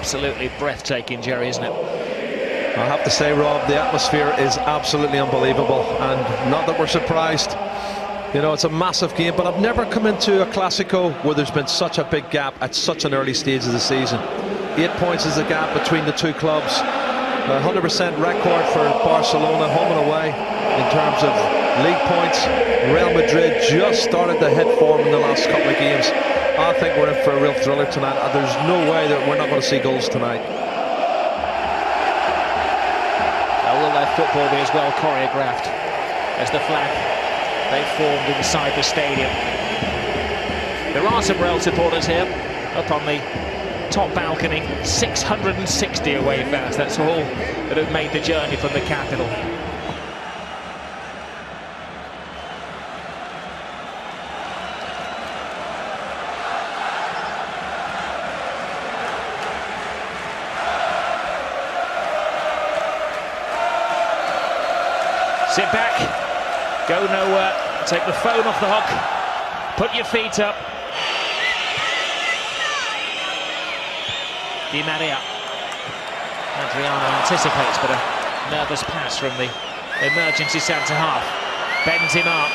absolutely breathtaking, Jerry, isn't it? I have to say, Rob, the atmosphere is absolutely unbelievable, and not that we're surprised. You know, it's a massive game, but I've never come into a Clásico where there's been such a big gap at such an early stage of the season. 8 points is the gap between the two clubs. 100% record for Barcelona, home and away, in terms of league points. Real Madrid just started to hit form in the last couple of games. I think we're in for a real thriller tonight. There's no way that we're not going to see goals tonight. Will their football be as well choreographed as the flag they formed inside the stadium? There are some Real supporters here up on the top balcony. 660 away fans, that's all that have made the journey from the capital. Sit back, go nowhere, take the phone off the hook, put your feet up. Di Maria. Adriano anticipates, but a nervous pass from the emergency centre half. Benzema.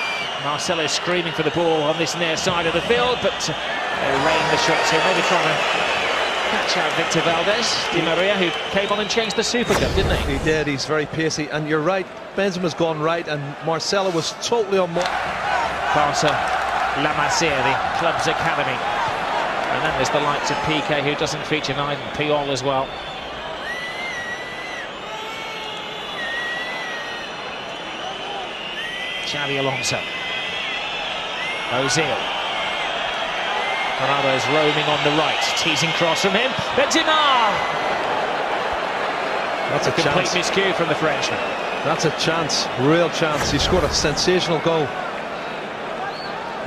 Marcelo screaming for the ball on this near side of the field, but they rain the shots here, maybe trying to catch out Victor Valdez. Di Maria, who came on and changed the Super Cup, didn't he? He did, he's very pacey, and you're right, Benzema's gone right, and Marcelo was totally on mark. Barca, La Masia, the club's academy. And then there's the likes of Piqué, who doesn't feature tonight, and Puyol as well. Xabi Alonso. Ozil. Ronaldo's roaming on the right, teasing cross from him. Benzema! That's a complete chance. miscue from the Frenchman. That's a chance, real chance. He scored a sensational goal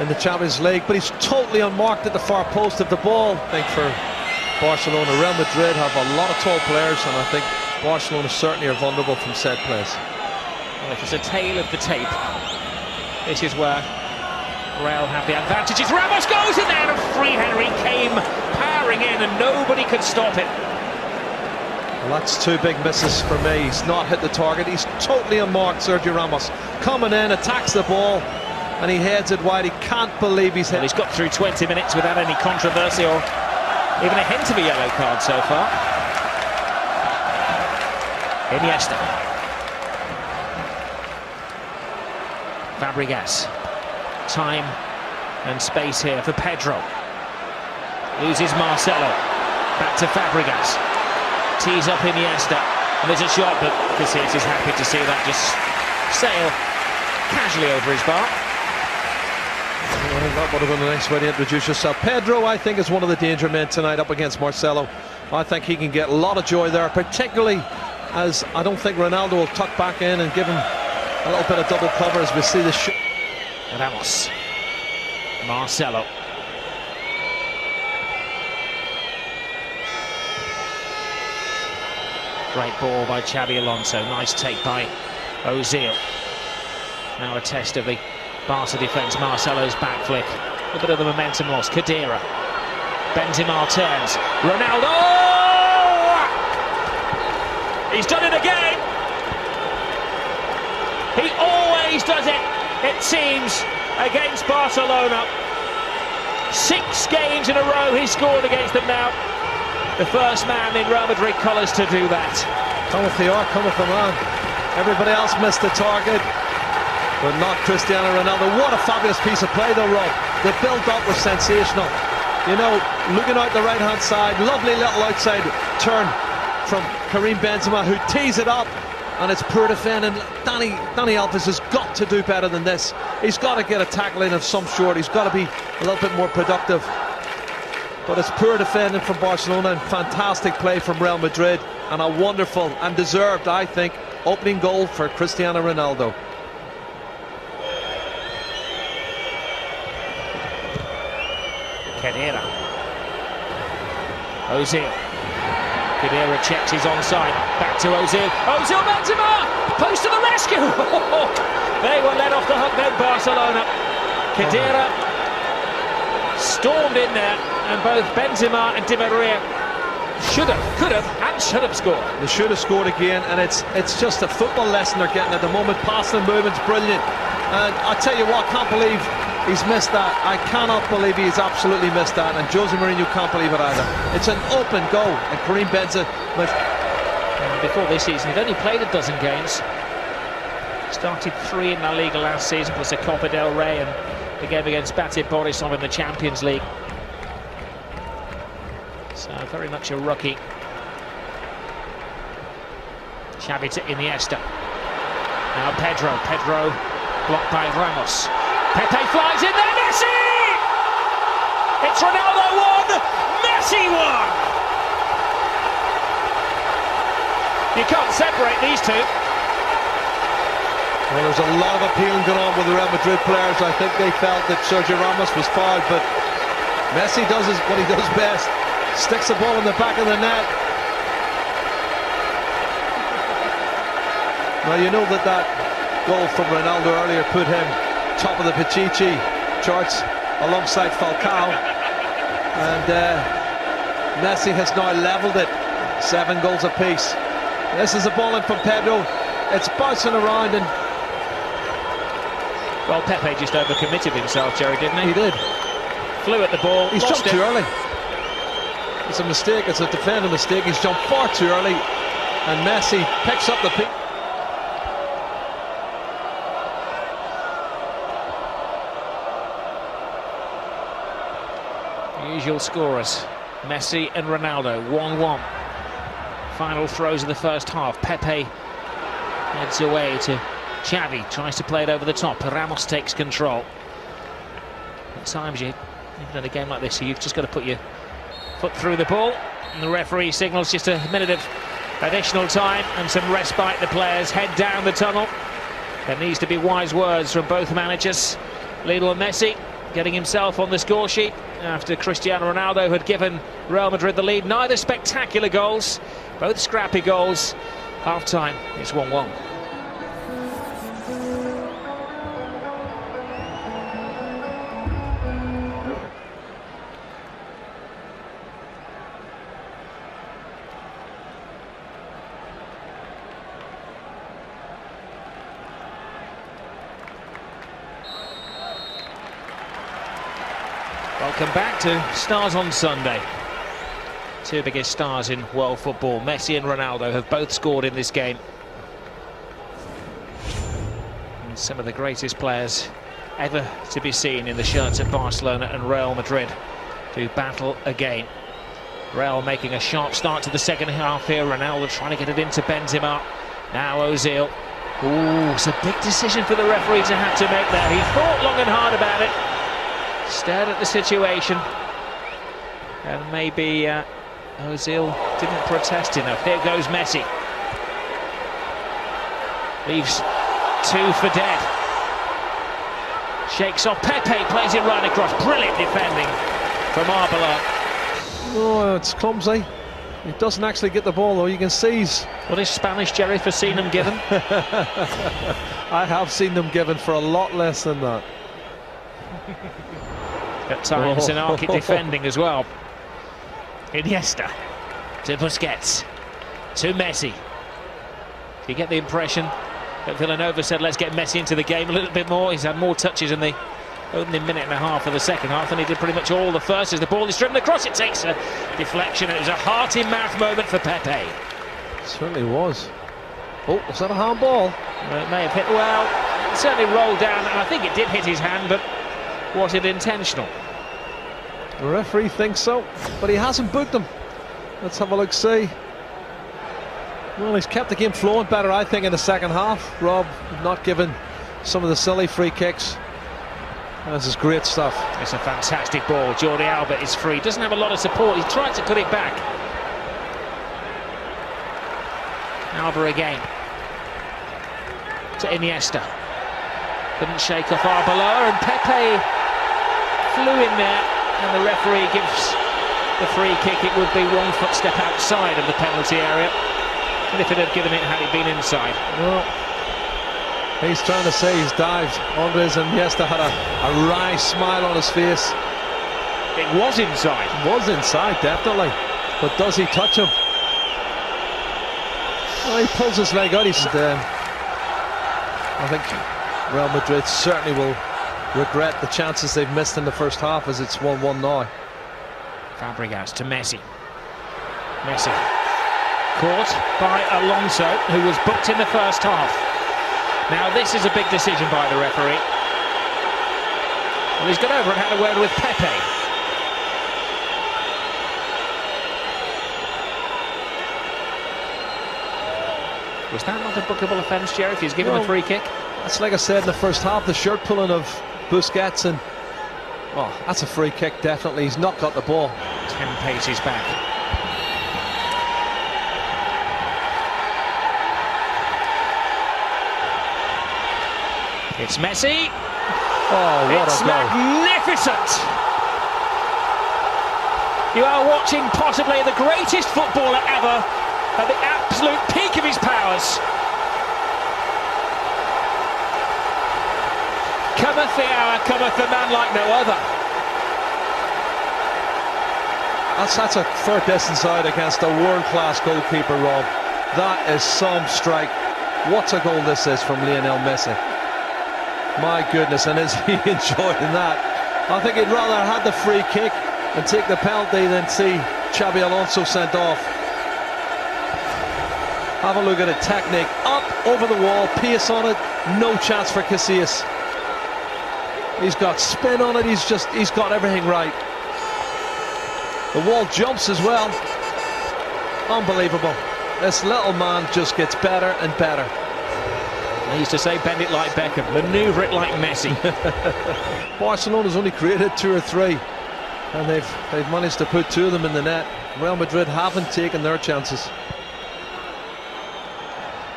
in the Champions League, but he's totally unmarked at the far post of the ball. I think for Barcelona, Real Madrid have a lot of tall players, and I think Barcelona certainly are vulnerable from set plays. Well, if it's a tale of the tape, this is where Real have the advantages. Ramos goes in there, and Free Henry came powering in, and nobody could stop it. Well, that's two big misses for me. He's not hit the target. He's totally unmarked, Sergio Ramos. Coming in, attacks the ball, and he heads it wide. He can't believe he's hit. Well, he's got through 20 minutes without any controversy or even a hint of a yellow card so far. Iniesta. Fabregas. Time and space here for Pedro. Loses Marcelo. Back to Fabregas. Tees up Iniesta. And there's a shot, but Casillas is happy to see that just sail casually over his bar. Well, that would have been a nice way to introduce yourself. Pedro, I think, is one of the danger men tonight up against Marcelo. I think he can get a lot of joy there, particularly as I don't think Ronaldo will tuck back in and give him a little bit of double cover as we see the shot. Ramos. Marcelo. Great ball by Xabi Alonso. Nice take by Ozil. Now a test of the Barca defence. Marcelo's back flick. A bit of the momentum loss. Khedira. Benzema turns. Ronaldo! He's done it again! He always does it, it seems, against Barcelona. 6 games in a row he's scored against them now. The first man in Real Madrid colours to do that. Cometh the art, cometh the man. Everybody else missed the target, but not Cristiano Ronaldo. What a fabulous piece of play though, Rob. The build-up was sensational. You know, looking out the right-hand side, lovely little outside turn from Karim Benzema, who tees it up, and it's poor defending. Dani Alves has got to do better than this. He's got to get a tackle in of some sort. He's got to be a little bit more productive. But it's poor defending from Barcelona and fantastic play from Real Madrid, and a wonderful and deserved, I think, opening goal for Cristiano Ronaldo. Khedira. Ozil. Khedira checks his onside. Back to Ozil. Ozil, Benzema! Post to the rescue! They were let off the hook then, Barcelona. Khedira stormed in there, and both Benzema and Di Maria Should have, could have, and should have scored. They should have scored again, and it's just a football lesson they're getting at the moment. Passing and movement's brilliant, and I tell you what, I can't believe he's missed that. I cannot believe he's absolutely missed that, and Jose Mourinho can't believe it either. It's an open goal, and Karim Benzema. Before this season, he'd only played a dozen games. Started 3 in La Liga last season, plus a Copa del Rey and the game against Bate Borisov in the Champions League. So very much a rookie. Xavi to Iniesta. Now Pedro blocked by Ramos. Pepe flies in there, Messi! It's Ronaldo 1, Messi 1! You can't separate these two. Well, there's a lot of appealing going on with the Real Madrid players. I think they felt that Sergio Ramos was fouled, but Messi does what he does best. Sticks the ball in the back of the net. Now you know that goal from Ronaldo earlier put him top of the Pichichi charts alongside Falcao, and Messi has now levelled it, 7 goals apiece. This is a ball in from Pedro. It's bouncing around, and well, Pepe just overcommitted himself, Jerry, didn't he? He did. Flew at the ball. He's jumped too early. It's a mistake. It's a defending mistake. He's jumped far too early, and Messi picks up the pick. Usual scorers, Messi and Ronaldo, 1-1. Final throws of the first half. Pepe heads away to Xavi, tries to play it over the top. Ramos takes control. At times, even in a game like this, you've just got to put your foot through the ball, and the referee signals just a minute of additional time and some respite. The players head down the tunnel. There needs to be wise words from both managers. Lionel Messi getting himself on the score sheet after Cristiano Ronaldo had given Real Madrid the lead. Neither spectacular goals, both scrappy goals. Half time, it's 1-1. Welcome back to Stars on Sunday. Two biggest stars in world football, Messi and Ronaldo, have both scored in this game. And some of the greatest players ever to be seen in the shirts of Barcelona and Real Madrid do battle again. Real making a sharp start to the second half here. Ronaldo trying to get it into Benzema. Now Ozil. Ooh, it's a big decision for the referee to have to make there. He thought long and hard about it. Stared at the situation, and maybe Ozil didn't protest enough. Here goes Messi. Leaves 2 for dead. Shakes off Pepe, plays it right across. Brilliant defending from Arbeloa. Oh, it's clumsy. He doesn't actually get the ball, though. You can see he's... What is Spanish, Jerry, for seeing them given? I have seen them given for a lot less than that. At times, an arcade defending as well. Iniesta to Busquets to Messi. You get the impression that Villanova said, let's get Messi into the game a little bit more. He's had more touches in the opening minute and a half of the second half than he did pretty much all the first. As the ball is driven across, it takes a deflection. It was a heart-in-mouth moment for Pepe. It certainly was. Oh, was that a handball? It may have hit, well, it certainly rolled down, and I think it did hit his hand, but was it intentional? The referee thinks so, but he hasn't booked him. Let's have a look, see. Well, he's kept the game flowing better, I think, in the second half. Rob not given some of the silly free kicks. This is great stuff. It's a fantastic ball. Jordi Alba is free. Doesn't have a lot of support. He's tried to cut it back. Alba again. To Iniesta. Couldn't shake off Arbeloa, and Pepe flew in there, and the referee gives the free kick. It would be 1 footstep outside of the penalty area, and if it had given it had it been inside. Well, he's trying to say he's dived. Andres Iniesta had a wry smile on his face. It was inside. It was inside, definitely. But does he touch him? Oh, he pulls his leg out. I think Real Madrid certainly will regret the chances they've missed in the first half, as it's 1-1 now. Fabregas to Messi. Messi caught by Alonso, who was booked in the first half. Now this is a big decision by the referee. Well, he's got over and had a word with Pepe. Was that not a bookable offence, Jerry, if he's given a free kick? That's like I said in the first half, the shirt pulling of Busquets, and oh, that's a free kick, definitely. He's not got the ball. 10 paces back. It's Messi. Oh, what it's a goal. Magnificent. You are watching possibly the greatest footballer ever at the absolute peak of his powers. Cometh the hour, cometh the man like no other. That's a fair distance out against a world-class goalkeeper, Rob. That is some strike. What a goal this is from Lionel Messi. My goodness, and is he enjoying that? I think he'd rather have the free kick and take the penalty than see Xabi Alonso sent off. Have a look at it, technique, up over the wall, pace on it, no chance for Casillas. He's got spin on it, he's got everything right. The wall jumps as well. Unbelievable. This little man just gets better and better. I used to say bend it like Beckham, manoeuvre it like Messi. Barcelona's only created 2 or 3, and they've managed to put 2 of them in the net. Real Madrid haven't taken their chances.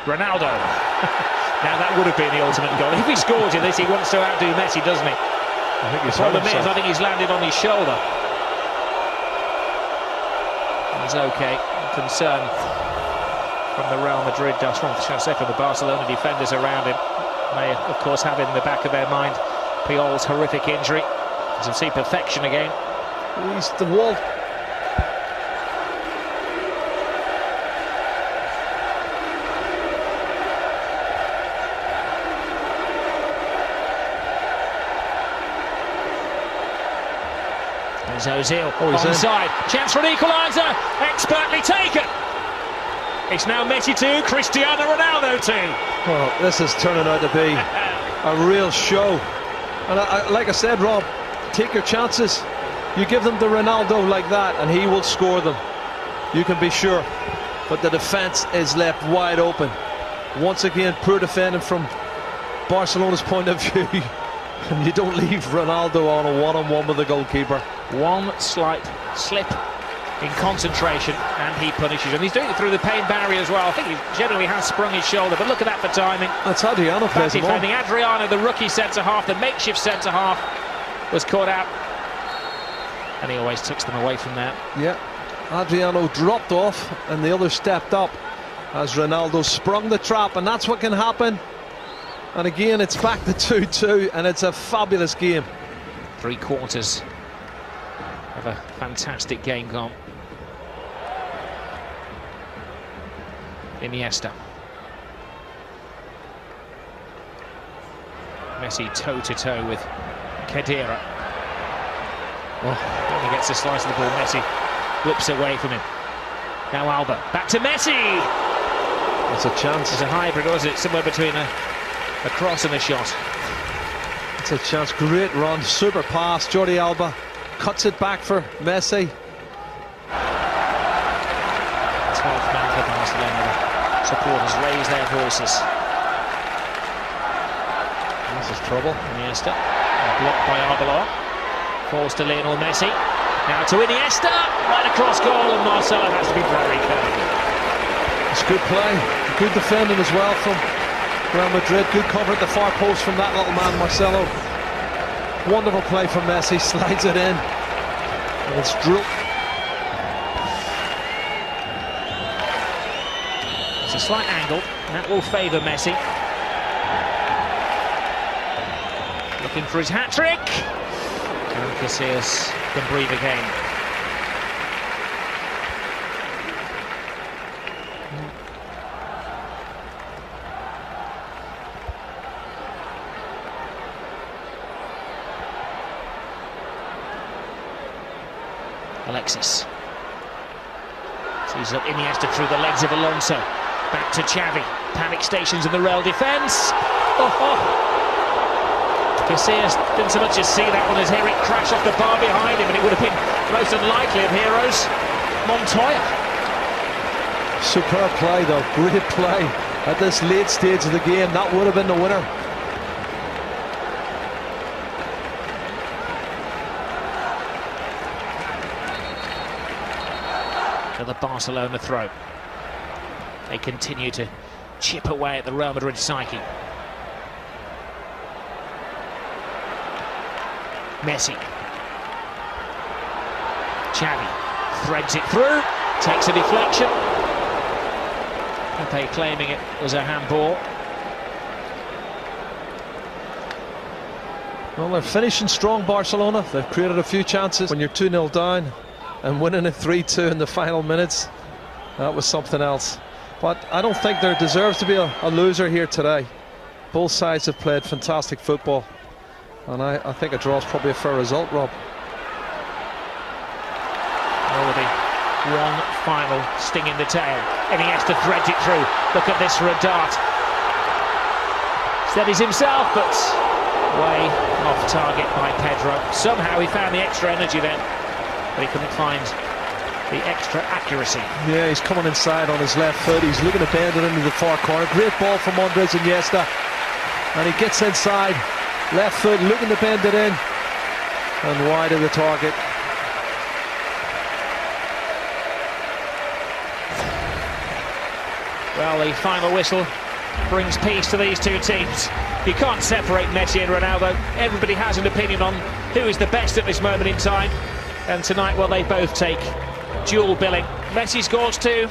Ronaldo. Now that would have been the ultimate goal. If he scores in this, he wants to outdo Messi, doesn't he? I think he's the problem is, I think he's landed on his shoulder. He's okay. Concern from the Real Madrid, from the Barcelona defenders around him. May, of course, have in the back of their mind Puyol's horrific injury. As you see, perfection again. He's the wall. There's Ozil onside. Chance for an equaliser. Expertly taken. It's now Messi 2, Cristiano Ronaldo 2. Well, this is turning out to be a real show. And like I said, Rob, take your chances. You give them to Ronaldo like that and he will score them. You can be sure. But the defence is left wide open. Once again, poor defending from Barcelona's point of view. And you don't leave Ronaldo on a one-on-one with the goalkeeper. One slight slip in concentration and he punishes him. He's doing it through the pain barrier as well. I think he generally has sprung his shoulder, but look at that for timing. That's Adriano plays him on. Adriano, the rookie centre-half, the makeshift centre-half, was caught out. And he always tucks them away from there. Yeah, Adriano dropped off and the other stepped up as Ronaldo sprung the trap, and that's what can happen. And again, it's back to 2-2, and it's a fabulous game. 3 quarters of a fantastic game gone. Iniesta. Messi toe-to-toe with Khedira. Well, when he gets a slice of the ball, Messi whips away from him. Now Alba, back to Messi! It's a chance. It's a hybrid, or is it somewhere between a cross and a shot? It's a chance, great run, super pass. Jordi Alba cuts it back for Messi. 12th man for Barcelona. Supporters raise their voices. This is trouble. Iniesta, blocked by Arbeloa. Falls to Lionel Messi. Now to Iniesta, right across goal, and Marcelo has to be very careful. It's good play, good defending as well from Real Madrid. Good cover at the far post from that little man, Marcelo. Wonderful play from Messi, slides it in. And it's drilled. It's a slight angle, and that will favour Messi. Looking for his hat-trick. And Casillas can breathe again. Alexis. Sees up Iniesta through the legs of Alonso. Back to Xavi. Panic stations in the Real defence. Casillas didn't so much as see that one as hear it crash off the bar behind him, and it would have been most unlikely of heroes. Montoya. Superb play though, great play at this late stage of the game. That would have been the winner. The Barcelona throw. They continue to chip away at the Real Madrid psyche. Messi. Xavi threads it through, takes a deflection. Pepe claiming it was a handball. Well, they're finishing strong, Barcelona. They've created a few chances. When you're 2-0 down and winning it 3-2 in the final minutes, that was something else. But I don't think there deserves to be a loser here today. Both sides have played fantastic football, and I think a draw is probably a fair result, Rob. Already one final sting in the tail. Iniesta threads it through. Look at this for a dart. Steadies himself, but way off target by Pedro. Somehow he found the extra energy then, but he couldn't find the extra accuracy. Yeah, he's coming inside on his left foot. He's looking to bend it into the far corner. Great ball from Andres Iniesta, and he gets inside, left foot, looking to bend it in, and wide of the target. Well, the final whistle brings peace to these two teams. You can't separate Messi and Ronaldo. Everybody has an opinion on who is the best at this moment in time. And tonight, well, they both take dual billing. Messi scores 2,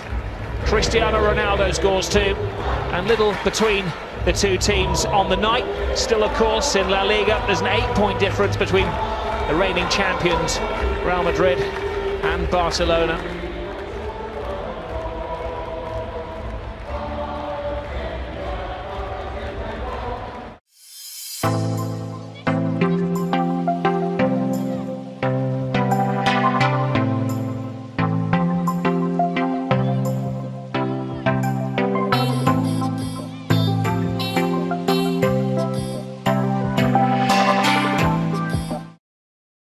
Cristiano Ronaldo scores 2, and little between the two teams on the night. Still, of course, in La Liga, there's an 8-point difference between the reigning champions, Real Madrid, and Barcelona.